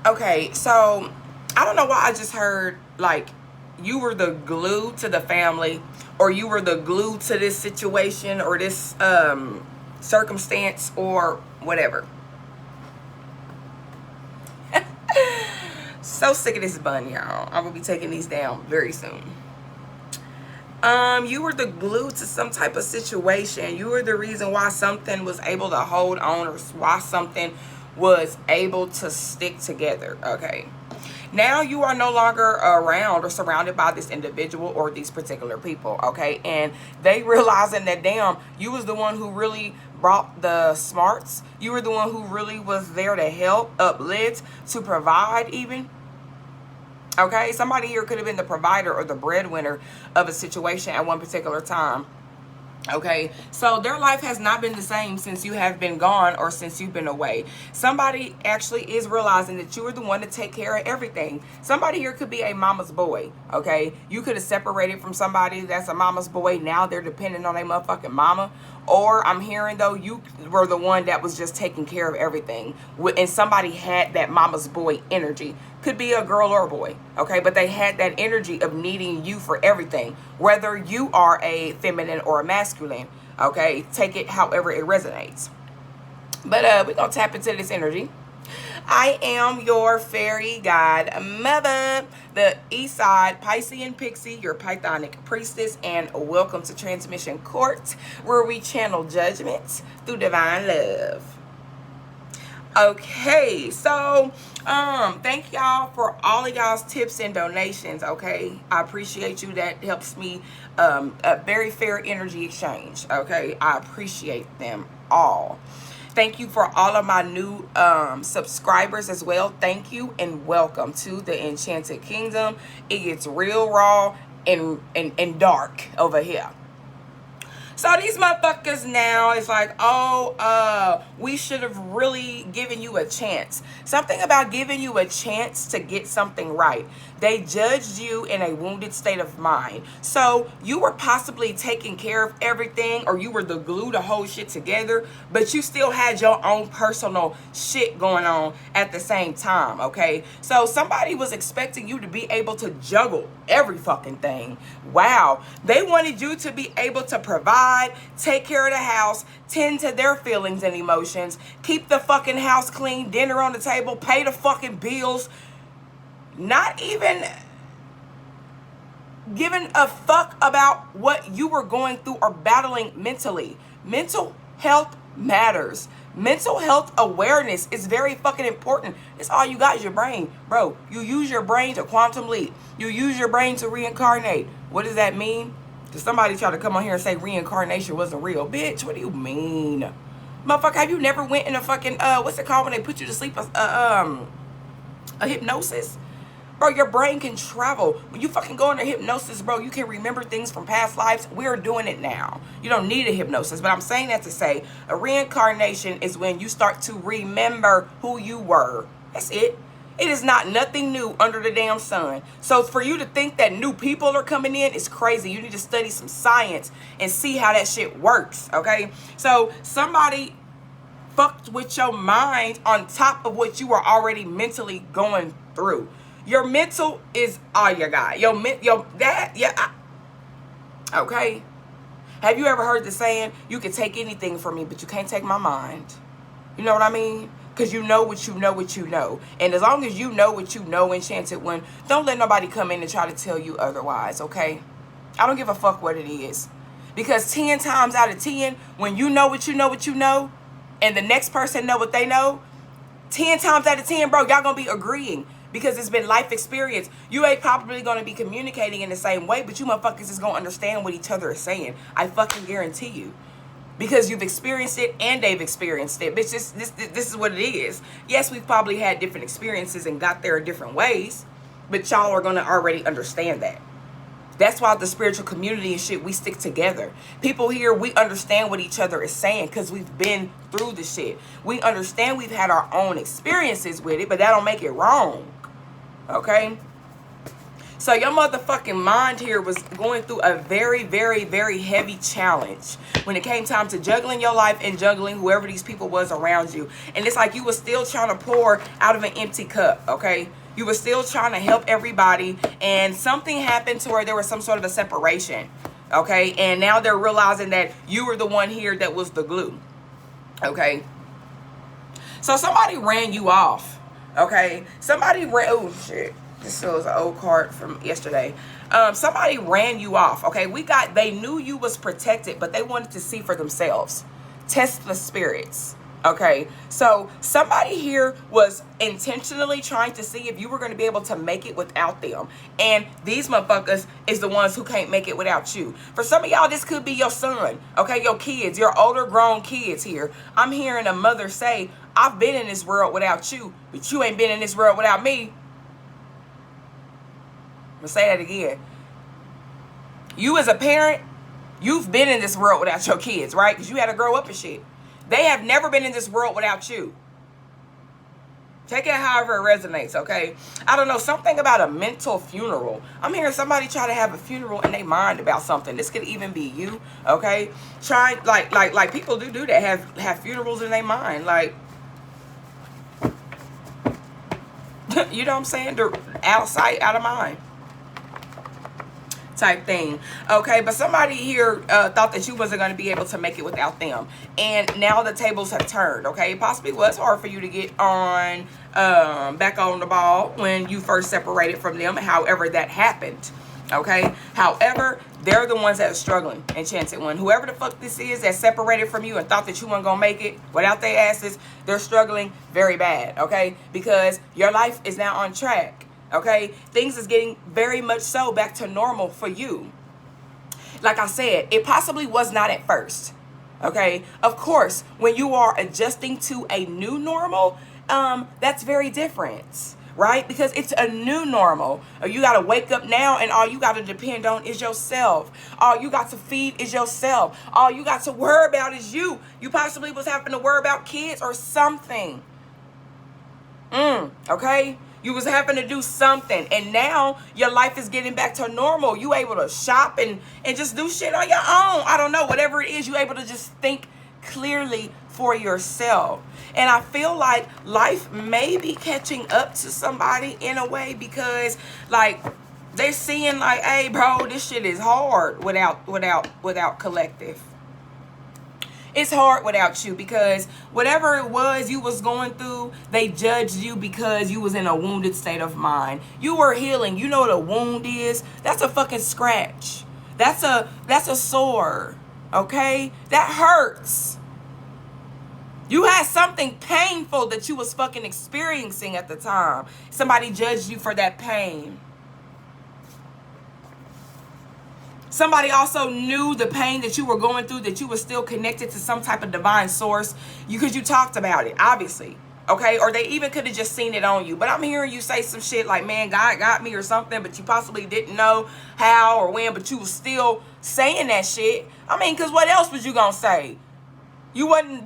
Okay, so I don't know why I just heard like you were the glue to the family, or you were the glue to this situation or this circumstance or whatever. So sick of this bun, y'all. I will be taking these down very soon. You were the glue to some type of situation. You were the reason why something was able to hold on, or why something was able to stick together. Okay, now you are no longer around or surrounded by this individual or these particular people. Okay, and they realizing that, damn, you was the one who really brought the smarts. You were the one who really was there to help, uplift, to provide even. Okay, somebody here could have been the provider or the breadwinner of a situation at one particular time. Okay, so their life has not been the same since you have been gone or since you've been away. Somebody actually is realizing that you are the one to take care of everything. Somebody here could be a mama's boy. Okay, you could have separated from somebody that's a mama's boy. Now they're dependent on a motherfucking mama. Or I'm hearing, though, you were the one that was just taking care of everything, and somebody had that mama's boy energy. Could be a girl or a boy, okay? But they had that energy of needing you for everything, whether you are a feminine or a masculine, okay? Take it however it resonates. But we're going to tap into this energy. I am your fairy godmother, the Eastside PisceanPixie, your Pythonic priestess, and welcome to Transmission Court, where we channel judgments through divine love. Okay, so thank y'all for all of y'all's tips and donations. Okay, I appreciate you. That helps me. A very fair energy exchange. Okay, I appreciate them all. Thank you for all of my new subscribers as well. Thank you and welcome to the Enchanted Kingdom. It gets real raw and dark over here. So these motherfuckers now is like, oh, we should have really given you a chance. Something about giving you a chance to get something right. They judged you in a wounded state of mind. So you were possibly taking care of everything, or you were the glue to hold shit together, but you still had your own personal shit going on at the same time, okay? So somebody was expecting you to be able to juggle every fucking thing. Wow. They wanted you to be able to provide, take care of the house, tend to their feelings and emotions, keep the fucking house clean, dinner on the table, pay the fucking bills, not even giving a fuck about what you were going through or battling mentally. Mental health matters. Mental health awareness is very fucking important. It's all you got is your brain. Bro, you use your brain to quantum leap. You use your brain to reincarnate. What does that mean? Because somebody tried to come on here and say reincarnation wasn't real. Bitch, what do you mean? Motherfucker, have you never went in a fucking, what's it called when they put you to sleep? A hypnosis? Bro, your brain can travel. When you fucking go into hypnosis, bro, you can remember things from past lives. We're doing it now. You don't need a hypnosis. But I'm saying that to say a reincarnation is when you start to remember who you were. That's it. It is not nothing new under the damn sun. So for you to think that new people are coming in is crazy. You need to study some science and see how that shit works, okay? So somebody fucked with your mind on top of what you were already mentally going through. Your mental is all you got. Okay. Have you ever heard the saying, you can take anything from me, but you can't take my mind? You know what I mean? Because you know what you know what you know. And as long as you know what you know, Enchanted One, don't let nobody come in and try to tell you otherwise, okay? I don't give a fuck what it is. Because 10 times out of 10, when you know what you know what you know, and the next person know what they know, 10 times out of 10, bro, y'all gonna be agreeing. Because it's been life experience. You ain't probably going to be communicating in the same way, but you motherfuckers is going to understand what each other is saying. I fucking guarantee you. Because you've experienced it and they've experienced it. Bitch, this is what it is. Yes, we've probably had different experiences and got there in different ways, but y'all are going to already understand that. That's why the spiritual community and shit, we stick together. People here, we understand what each other is saying because we've been through the shit. We understand we've had our own experiences with it, but that don't make it wrong. Okay? So your motherfucking mind here was going through a very, very, very heavy challenge when it came time to juggling your life and juggling whoever these people was around you. And it's like you were still trying to pour out of an empty cup, okay? You were still trying to help everybody, and something happened to where there was some sort of a separation, okay? And now they're realizing that you were the one here that was the glue, okay? So somebody ran you off, okay? Somebody ran, oh shit. This was an old card from yesterday. Somebody ran you off, okay? They knew you was protected, but they wanted to see for themselves. Test the spirits, okay? So somebody here was intentionally trying to see if you were going to be able to make it without them. And these motherfuckers is the ones who can't make it without you. For some of y'all, this could be your son, okay? Your kids, your older grown kids here. I'm hearing a mother say, I've been in this world without you, but you ain't been in this world without me. I'm gonna say that again. You as a parent, you've been in this world without your kids, right? Because you had to grow up and shit. They have never been in this world without you. Take it however it resonates, okay? I don't know, something about a mental funeral. I'm hearing somebody try to have a funeral in their mind about something. This could even be you, okay? Try, like people do that, have funerals in their mind. Like, you know what I'm saying? They're out of sight, out of mind type thing, okay? But somebody here thought that you wasn't going to be able to make it without them, and now the tables have turned, okay? It possibly was hard for you to get on back on the ball when you first separated from them, however that happened, okay? However, they're the ones that are struggling, Enchanted One. Whoever the fuck this is that separated from you and thought that you weren't gonna make it without their asses, they're struggling very bad, okay? Because your life is now on track. Okay, things is getting very much so back to normal for you. Like I said, it possibly was not at first. Okay, of course, when you are adjusting to a new normal, that's very different, right? Because it's a new normal. You got to wake up now, and all you got to depend on is yourself. All you got to feed is yourself. All you got to worry about is you. You possibly was having to worry about kids or something. Okay? You was having to do something, and now your life is getting back to normal. You able to shop and just do shit on your own. I don't know, whatever it is, you able to just think clearly for yourself. And I feel like life may be catching up to somebody in a way, because like they're seeing like, hey bro, this shit is hard without collective. It's hard without you, because whatever it was you was going through, they judged you because you was in a wounded state of mind. You were healing. You know what a wound is? That's a fucking scratch. That's a sore. Okay? That hurts. You had something painful that you was fucking experiencing at the time. Somebody judged you for that pain. Somebody also knew the pain that you were going through, that you were still connected to some type of divine source, because you talked about it, obviously, okay? Or they even could have just seen it on you. But I'm hearing you say some shit like, man, God got me or something, but you possibly didn't know how or when, but you was still saying that shit. I mean, because what else was you gonna say? You ain't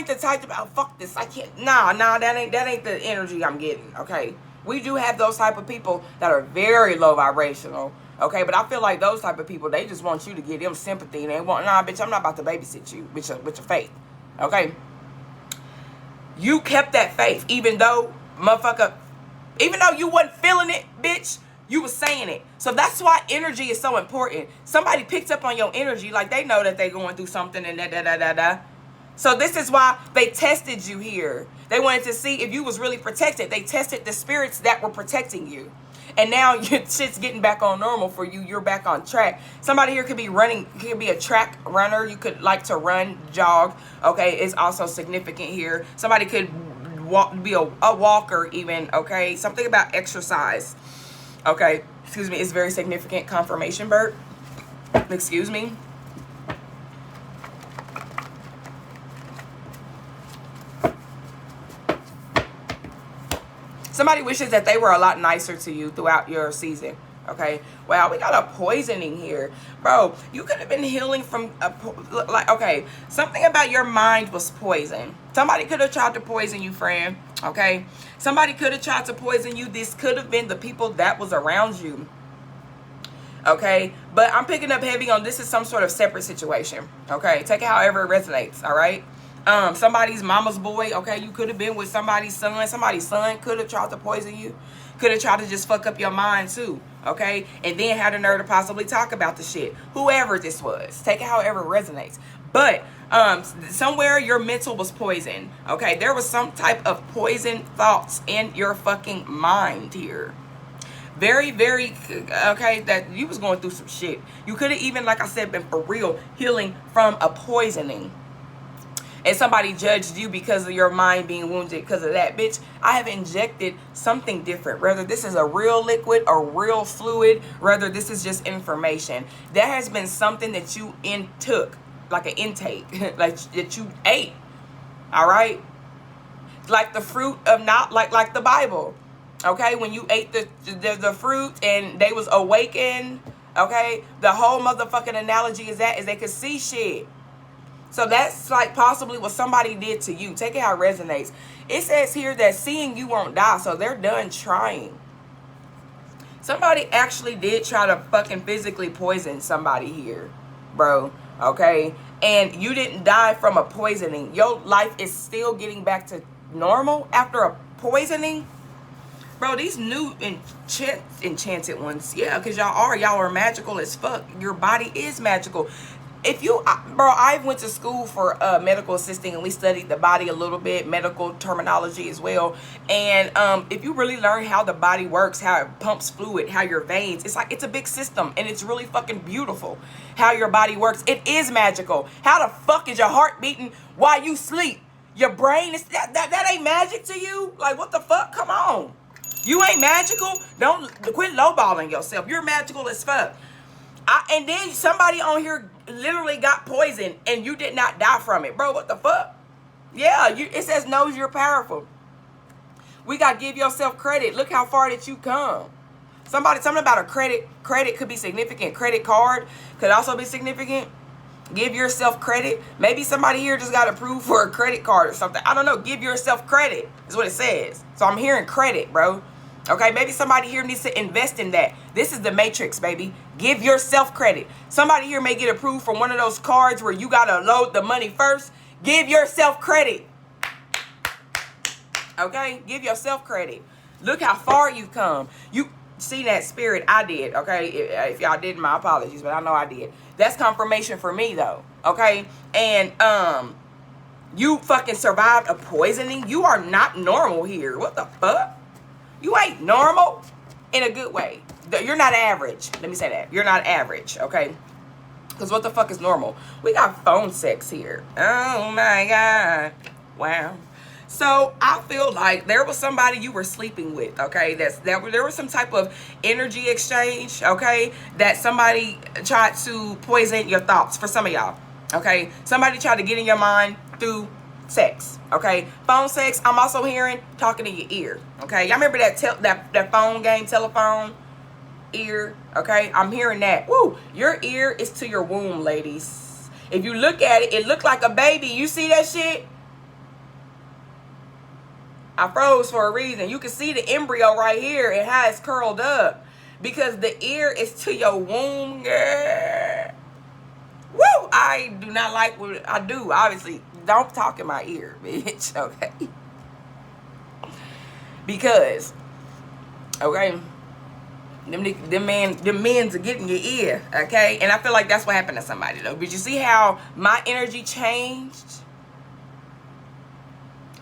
the type to, oh, fuck this, I can't, nah, that ain't the energy I'm getting, okay? We do have those type of people that are very low vibrational. Okay, but I feel like those type of people, they just want you to give them sympathy. And they want, nah, bitch, I'm not about to babysit you with your faith. Okay? You kept that faith, even though, motherfucker, even though you wasn't feeling it, bitch, you was saying it. So that's why energy is so important. Somebody picked up on your energy, like they know that they going through something and da. So this is why they tested you here. They wanted to see if you was really protected. They tested the spirits that were protecting you. And now your shit's getting back on normal for you. You're back on track. Somebody here could be running, could be a track runner. You could like to run, jog. Okay, it's also significant here. Somebody could be a walker even. Okay, something about exercise. Okay, excuse me. It's very significant. Confirmation, Bert. Excuse me. Somebody wishes that they were a lot nicer to you throughout your season. Okay. Wow, we got a poisoning here. Bro, you could have been healing from, okay, something about your mind was poison. Somebody could have tried to poison you, friend. Okay. Somebody could have tried to poison you. This could have been the people that was around you. Okay, but I'm picking up heavy on this is some sort of separate situation. Okay, take it however it resonates. All right. Somebody's mama's boy. Okay, you could have been with somebody's son. Somebody's son could have tried to poison you. Could have tried to just fuck up your mind too. Okay, and then had the nerve to possibly talk about the shit. Whoever this was, take it however it resonates. But somewhere your mental was poisoned. Okay, there was some type of poison thoughts in your fucking mind here. Very, very, okay, that you was going through some shit. You could have even, like I said, been for real healing from a poisoning. And somebody judged you because of your mind being wounded because of that. Bitch, I have injected something different. Whether this is a real liquid or real fluid, whether this is just information. There has been something that you took, like an intake, like that you ate. All right? Like the fruit of not, like the Bible. Okay, when you ate the fruit and they was awakened, okay, the whole motherfucking analogy is they could see shit. So that's like possibly what somebody did to you. Take it how it resonates. It says here that seeing you won't die, so they're done trying. Somebody actually did try to fucking physically poison somebody here, bro, okay? And you didn't die from a poisoning. Your life is still getting back to normal after a poisoning. Bro, these new enchanted ones, yeah, because y'all are magical as fuck. Your body is magical. If you, bro, I went to school for medical assisting, and we studied the body a little bit, medical terminology as well. And if you really learn how the body works, how it pumps fluid, how your veins, it's a big system, and it's really fucking beautiful how your body works. It is magical. How the fuck is your heart beating while you sleep? Your brain is that ain't magic to you? Like, what the fuck? Come on. You ain't magical. Don't quit lowballing yourself. You're magical as fuck. And then somebody on here literally got poisoned and you did not die from it. Bro, what the fuck? Yeah, it says knows you're powerful. We got to give yourself credit. Look how far that you come. Something about a credit. Credit could be significant. Credit card could also be significant. Give yourself credit. Maybe somebody here just got approved for a credit card or something. I don't know. Give yourself credit is what it says. So I'm hearing credit, bro. Okay, maybe somebody here needs to invest in that. This is the matrix, baby. Give yourself credit. Somebody here may get approved from one of those cards where you got to load the money first. Give yourself credit. Okay, give yourself credit. Look how far you've come. You see that spirit? I did, okay? If y'all didn't, my apologies, but I know I did. That's confirmation for me, though, okay? And you fucking survived a poisoning. You are not normal here. What the fuck? You ain't normal in a good way. You're not average. Let me say that. You're not average, okay? Because what the fuck is normal? We got phone sex here. Oh, my God. Wow. So I feel like there was somebody you were sleeping with, okay? There was some type of energy exchange, okay? That somebody tried to poison your thoughts for some of y'all, okay? Somebody tried to get in your mind through sex, okay? Phone sex. I'm also hearing talking in your ear, okay? Y'all remember that phone game, telephone ear, okay? I'm hearing that. Woo! Your ear is to your womb, ladies. If you look at it, it looked like a baby. You see that shit? I froze for a reason. You can see the embryo right here and how it's curled up because the ear is to your womb, girl. Woo! I do not like what I do, obviously. Don't talk in my ear, bitch, okay? Because, okay, them men's are getting your ear, okay? And I feel like that's what happened to somebody, though. But you see how my energy changed?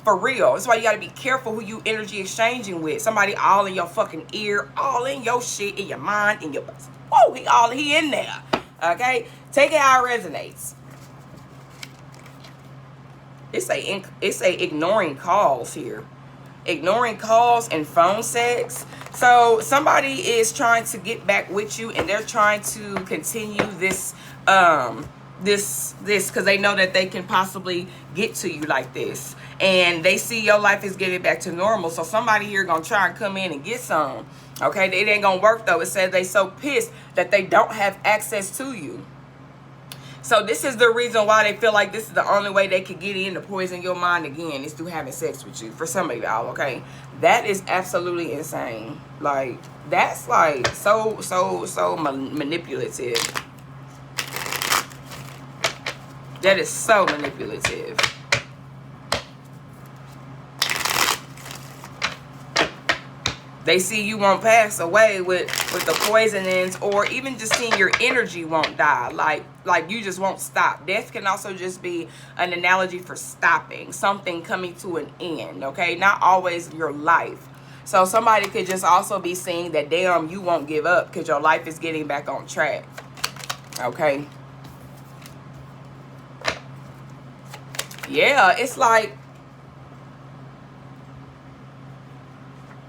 For real. That's why you got to be careful who you energy exchanging with. Somebody all in your fucking ear, all in your shit, in your mind, in your... Whoa, he in there, okay? Take it how it resonates. It's a ignoring calls here. Ignoring calls and phone sex. So somebody is trying to get back with you and they're trying to continue this because they know that they can possibly get to you like this. And they see your life is getting back to normal. So somebody here gonna try and come in and get some. Okay, it ain't gonna work though. It says they so pissed that they don't have access to you. So this is the reason why they feel like this is the only way they could get in to poison your mind again, is through having sex with you. For some of y'all, okay? That is absolutely insane. Like, that's like so manipulative. That is so manipulative. They see you won't pass away with the poisonings, or even just seeing your energy won't die. Like you just won't stop. Death can also just be an analogy for stopping, something coming to an end, okay? Not always your life. So somebody could just also be seeing that, damn, you won't give up because your life is getting back on track, okay? Yeah, it's like,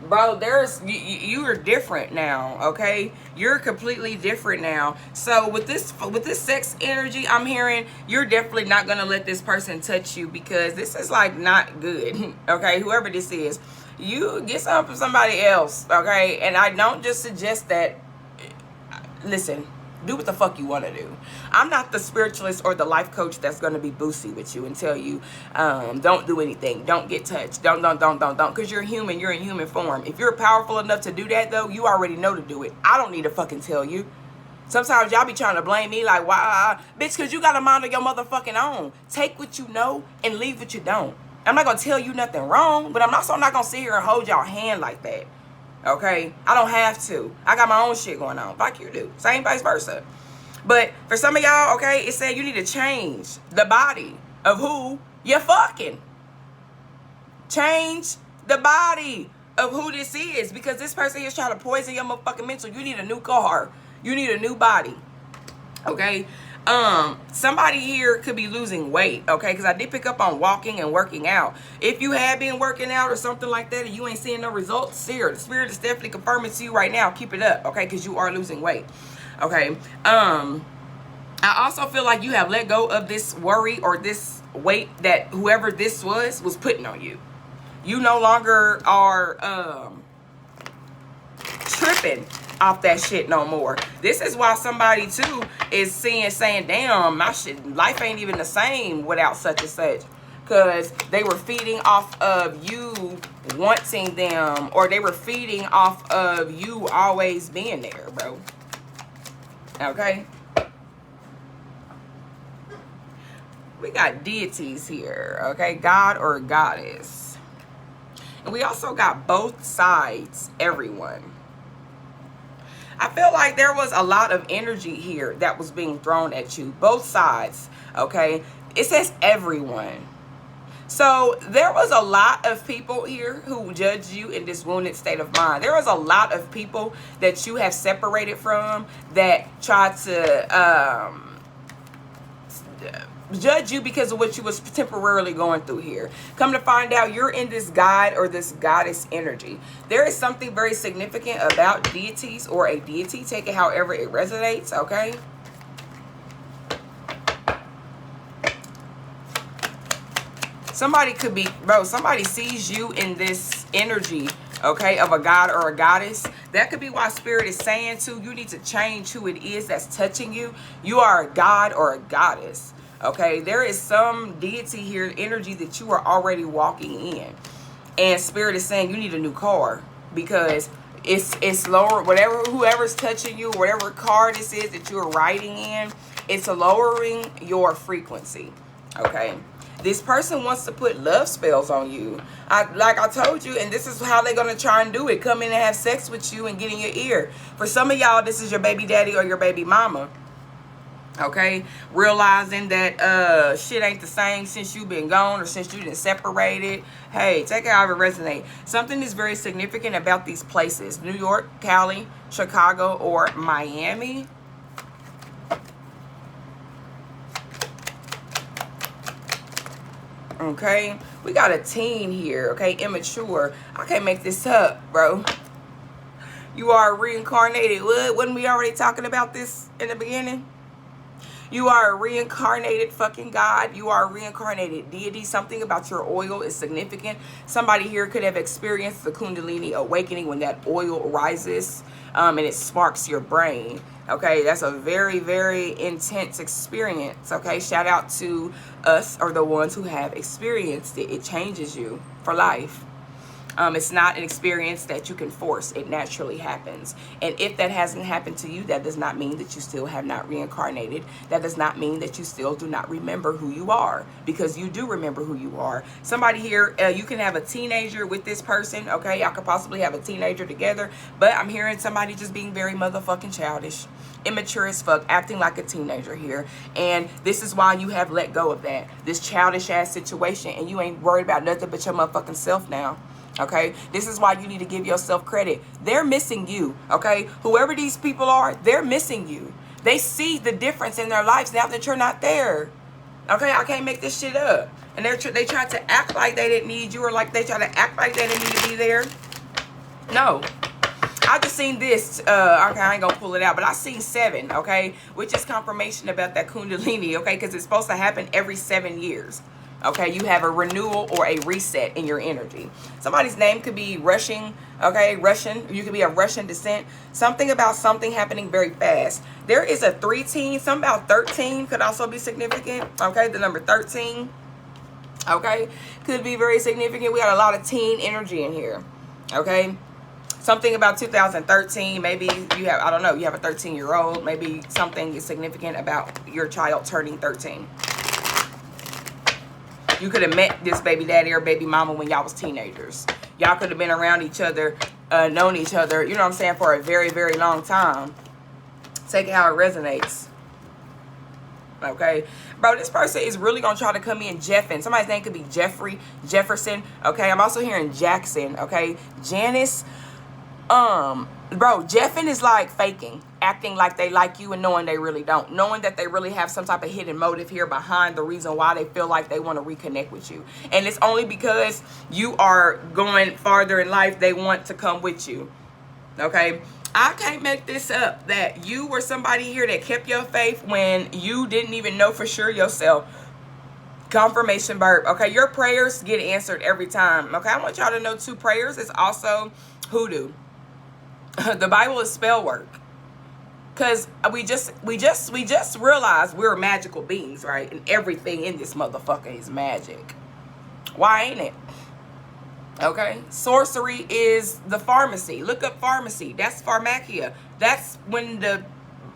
bro, you are different now, okay? You're completely different now. So with this sex energy, I'm hearing you're definitely not gonna let this person touch you, because this is like not good, okay? Whoever this is, you get something from somebody else, okay? And I don't just suggest that. Listen, do what the fuck you want to do. I'm not the spiritualist or the life coach that's going to be boosy with you and tell you, don't do anything, don't get touched, don't, because you're human, you're in human form. If you're powerful enough to do that, though, you already know to do it. I don't need to fucking tell you. Sometimes y'all be trying to blame me like, why? Bitch, because you got a mind of your motherfucking own. Take what you know and leave what you don't. I'm not going to tell you nothing wrong, but I'm also not going to sit here and hold y'all hand like that. Okay, I don't have to. I got my own shit going on, like you do. Same vice versa. But for some of y'all, okay, it's saying you need to change the body of who you're fucking. Change the body of who this is, because this person here is trying to poison your motherfucking mental. You need a new car. You need a new body. Okay. Somebody here could be losing weight, okay? Because I did pick up on walking and working out. If you have been working out or something like that and you ain't seeing no results, the spirit is definitely confirming to you right now. Keep it up, okay? Because you are losing weight, okay? I also feel like you have let go of this worry or this weight that whoever this was putting on you. You no longer are tripping off that shit no more. This is why somebody too is saying, damn, my shit, life ain't even the same without such and such, because they were feeding off of you wanting them, or they were feeding off of you always being there, bro. Okay, we got deities here, okay? God or goddess. And we also got both sides, everyone. I feel like there was a lot of energy here that was being thrown at you. Both sides, okay? It says everyone. So there was a lot of people here who judged you in this wounded state of mind. There was a lot of people that you have separated from that tried to judge you because of what you was temporarily going through here. Come to find out, you're in this god or this goddess energy. There is something very significant about deities or a deity. Take it however it resonates, okay? Somebody could be, bro, somebody sees you in this energy, okay, of a god or a goddess. That could be why spirit is saying to you need to change who it is that's touching you. You are a god or a goddess. Okay, there is some deity here, energy that you are already walking in. And spirit is saying you need a new car, because it's lower, whoever's touching you, whatever car this is that you're riding in, it's lowering your frequency. Okay, this person wants to put love spells on you. Like I told you, and this is how they're going to try and do it. Come in and have sex with you and get in your ear. For some of y'all, this is your baby daddy or your baby mama. Okay, realizing that shit ain't the same since you've been gone or since you been separated. Hey, take it however it resonates. Something is very significant about these places: New York, Cali, Chicago, or Miami. Okay, we got a teen here. Okay, immature. I can't make this up, bro. You are reincarnated. Wasn't we already talking about this in the beginning? You are a reincarnated fucking God. You are a reincarnated deity. Something about your oil is significant. Somebody here could have experienced the Kundalini awakening when that oil rises and it sparks your brain. Okay, that's a very, very intense experience. Okay, shout out to us or the ones who have experienced it. It changes you for life. It's not an experience that you can force. It naturally happens. And if that hasn't happened to you, that does not mean that you still have not reincarnated. That does not mean that you still do not remember who you are, because you do remember who you are. Somebody here, you can have a teenager with this person. Okay, y'all could possibly have a teenager together, but I'm hearing somebody just being very motherfucking childish, immature as fuck, acting like a teenager here. And this is why you have let go of that, this childish ass situation, and you ain't worried about nothing but your motherfucking self now. Okay, this is why you need to give yourself credit. They're missing you. Okay, whoever these people are, they're missing you. They see the difference in their lives now that you're not there. Okay, I can't make this shit up. And they tried to act like they didn't need you, or like they tried to act like they didn't need to be there. No, I just seen this. Okay, I ain't gonna pull it out, but I seen 7. Okay, which is confirmation about that Kundalini. Okay, because it's supposed to happen every 7 years. Okay, you have a renewal or a reset in your energy. Somebody's name could be Russian. Okay, Russian. You could be of Russian descent. Something about something happening very fast. There is a 13. Something about 13 could also be significant. Okay, the number 13. Okay, could be very significant. We got a lot of teen energy in here. Okay, something about 2013. Maybe you have, I don't know, you have a 13-year-old. Maybe something is significant about your child turning 13. You could have met this baby daddy or baby mama when y'all was teenagers. Y'all could have been around each other, known each other, you know what I'm saying, for a very, very long time. Take it how it resonates. Okay, bro, this person is really gonna try to come in Jeffin. Somebody's name could be Jeffrey, Jefferson. Okay, I'm also hearing Jackson. Okay, Janice. Bro, Jeffin is like faking, acting like they like you and knowing they really don't, knowing that they really have some type of hidden motive here behind the reason why they feel like they want to reconnect with you. And it's only because you are going farther in life, they want to come with you. Okay, I can't make this up, that you were somebody here that kept your faith when you didn't even know for sure yourself. Confirmation burp. Okay, your prayers get answered every time. Okay, I want y'all to know too, prayers is also hoodoo. The Bible is spell work, because we just realized we're magical beings, right? And everything in this motherfucker is magic. Why ain't it? Okay, sorcery is the pharmacy. Look up pharmacy. That's pharmakia. That's when the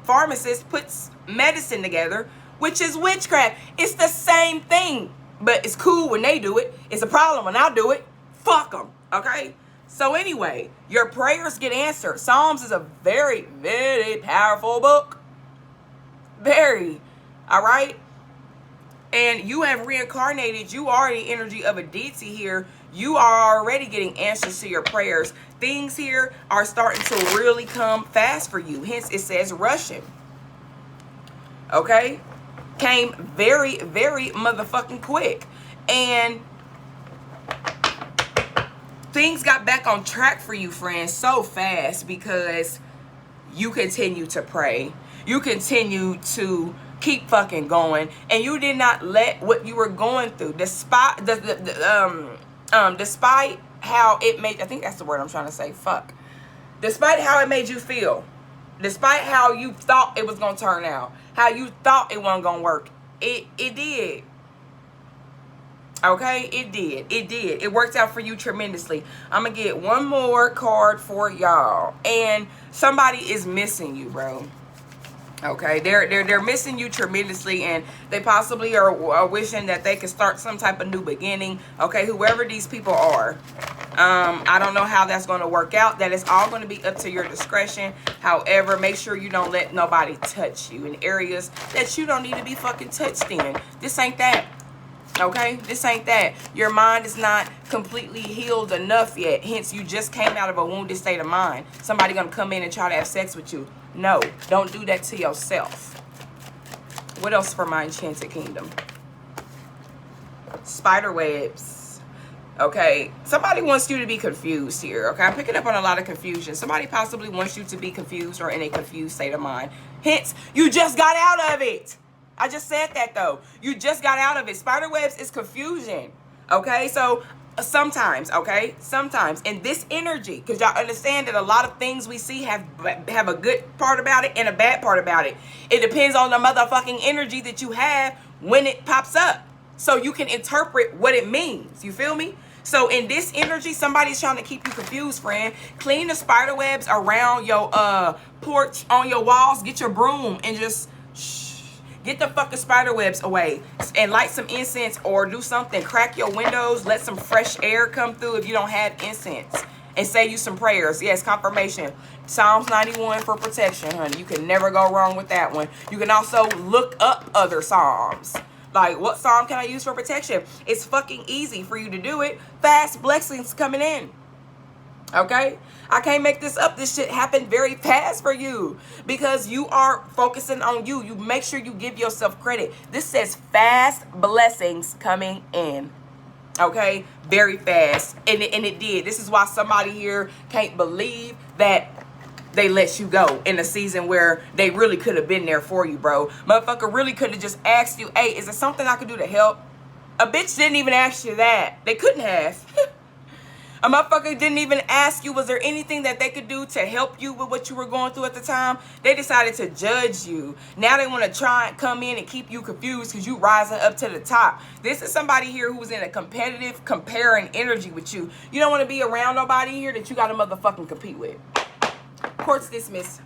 pharmacist puts medicine together, which is witchcraft. It's the same thing, but it's cool when they do it. It's a problem when I do it. Fuck them. Okay. So anyway, your prayers get answered. Psalms is a very, very powerful book. Very. All right? And you have reincarnated. You are the energy of a deity here. You are already getting answers to your prayers. Things here are starting to really come fast for you. Hence, it says Russian. Okay? Came very, very motherfucking quick. And things got back on track for you, friends, so fast, because you continue to pray. You continue to keep fucking going, and you did not let what you were going through, despite despite how it made, I think that's the word I'm trying to say, fuck. Despite how it made you feel, despite how you thought it was gonna turn out, how you thought it wasn't gonna work, it did. Okay, it did. It did. It worked out for you tremendously. I'm going to get one more card for y'all. And somebody is missing you, bro. Okay, they're missing you tremendously, and they possibly are wishing that they could start some type of new beginning. Okay, whoever these people are. I don't know how that's going to work out. That is all going to be up to your discretion. However, make sure you don't let nobody touch you in areas that you don't need to be fucking touched in. This ain't that. Okay, this ain't that. Your mind is not completely healed enough yet. Hence, you just came out of a wounded state of mind. Somebody gonna come in and try to have sex with you. No, don't do that to yourself. What else for my enchanted kingdom? Spider webs. Okay, somebody wants you to be confused here. Okay, I'm picking up on a lot of confusion. Somebody possibly wants you to be confused or in a confused state of mind. Hence, you just got out of it. I just said that though. You just got out of it. Spiderwebs is confusion. Okay, so sometimes, okay, sometimes in this energy, because y'all understand that a lot of things we see have a good part about it and a bad part about it. It depends on the motherfucking energy that you have when it pops up, so you can interpret what it means. You feel me? So in this energy, somebody's trying to keep you confused, friend. Clean the spider webs around your porch, on your walls. Get your broom and just get the fucking spider webs away and light some incense or do something. Crack your windows. Let some fresh air come through if you don't have incense. And say you some prayers. Yes, confirmation. Psalms 91 for protection, honey. You can never go wrong with that one. You can also look up other psalms. Like, what psalm can I use for protection? It's fucking easy for you to do it. Fast blessings coming in. Okay? I can't make this up. This shit happened very fast for you because you are focusing on you. You make sure you give yourself credit. This says fast blessings coming in. Okay? Very fast. And it did. This is why somebody here can't believe that they let you go in a season where they really could have been there for you, bro. Motherfucker really could have just asked you, hey, is there something I could do to help? A bitch didn't even ask you that. They couldn't have. A motherfucker didn't even ask you, was there anything that they could do to help you with what you were going through at the time? They decided to judge you. Now they want to try and come in and keep you confused because you rising up to the top. This is somebody here who's in a competitive, comparing energy with you. You don't want to be around nobody here that you got to motherfucking compete with. Court's dismissed.